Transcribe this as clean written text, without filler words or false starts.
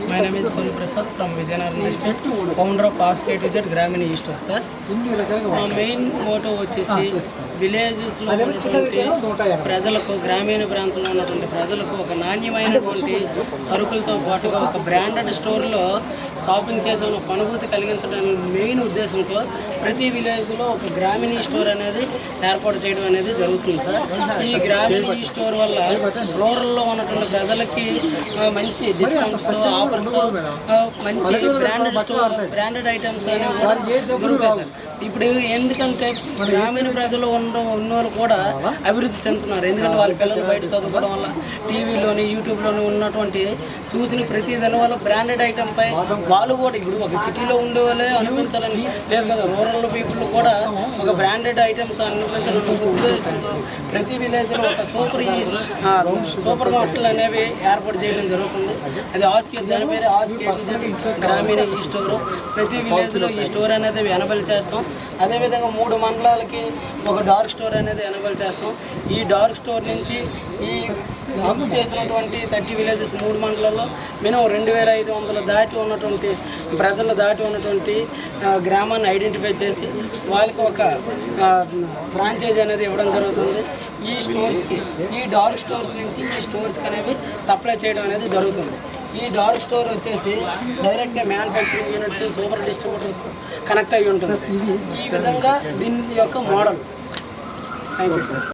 My name is Guru Prasad from Vijayanagar Estate, founder of Ask A to Z Grameen E-Store, sir. మా main motto వచ్చేసి విలేజెస్లో ఉన్నటువంటి ప్రజలకు, గ్రామీణ ప్రాంతంలో ఉన్నటువంటి ప్రజలకు ఒక నాణ్యమైనటువంటి సరుకులతో పాటుగా ఒక బ్రాండెడ్ స్టోర్లో షాపింగ్ చేసే ఒక అనుభూతి కలిగించడానికి మెయిన్ ఉద్దేశంతో ప్రతి విలేజ్లో ఒక గ్రామీణ స్టోర్ అనేది ఏర్పాటు చేయడం అనేది జరుగుతుంది సార్. ఈ గ్రామీణ స్టోర్ వల్ల రూరల్లో ఉన్నటువంటి ప్రజలకి మంచి డిస్కౌంట్స్తో, ఆఫర్స్తో మంచి బ్రాండెడ్ ఐటమ్స్ అనేవి కూడా దొరుకుతాయి సార్. ఇప్పుడు ఎందుకంటే గ్రామీణ ప్రజలు ఉన్నవాళ్ళు కూడా అభివృద్ధి చెందుతున్నారు. ఎందుకంటే వాళ్ళ పిల్లలు బయట చదువుకోవడం వల్ల టీవీలోని, యూట్యూబ్లోని ఉన్నటువంటి చూసిన ప్రతి దాని వల్ల బ్రాండెడ్ ఐటెంపై వాళ్ళు కూడా ఇప్పుడు ఒక సిటీలో ఉండే వాళ్ళే అనిపించాలని లేదు కదా, రూరల్ పీపుల్ కూడా ఒక బ్రాండెడ్ ఐటమ్స్ అనిపించాలని ఉద్దేశంతో ప్రతి విలేజ్లో ఒక సూపర్ మార్కెట్లు అనేవి ఏర్పాటు చేయడం జరుగుతుంది. అది దాని పేరు ఆస్కి గ్రామీణ ఈ స్టోరు. ప్రతి విలేజ్లో ఈ స్టోర్ అనేది ఎనబల్ చేస్తాం. అదేవిధంగా 3 మండలాలకి ఒక డార్క్ స్టోర్ అనేది ఎనబల్ చేస్తాం. ఈ డార్క్ స్టోర్ నుంచి ఈ బుక్ చేసినటువంటి 30 విలేజెస్ 3 మండలాల్లో మినిమం 2500 దాటి ఉన్నటువంటి ప్రజలు దాటి ఉన్నటువంటి గ్రామాన్ని ఐడెంటిఫై చేసి వాళ్ళకి ఒక ఫ్రాంచైజీ అనేది ఇవ్వడం జరుగుతుంది. ఈ స్టోర్స్కి, ఈ డార్క్ స్టోర్స్ నుంచి ఈ స్టోర్స్కి అనేవి సప్లై చేయడం అనేది జరుగుతుంది. ఈ డార్క్ స్టోర్ వచ్చేసి డైరెక్ట్గా మ్యానుఫ్యాక్చరింగ్ యూనిట్స్, సూపర్ డిస్ట్రిబ్యూటర్స్తో కనెక్ట్ అయ్యి ఉంటుంది. ఈ విధంగా దీని యొక్క మోడల్. Thank you sir.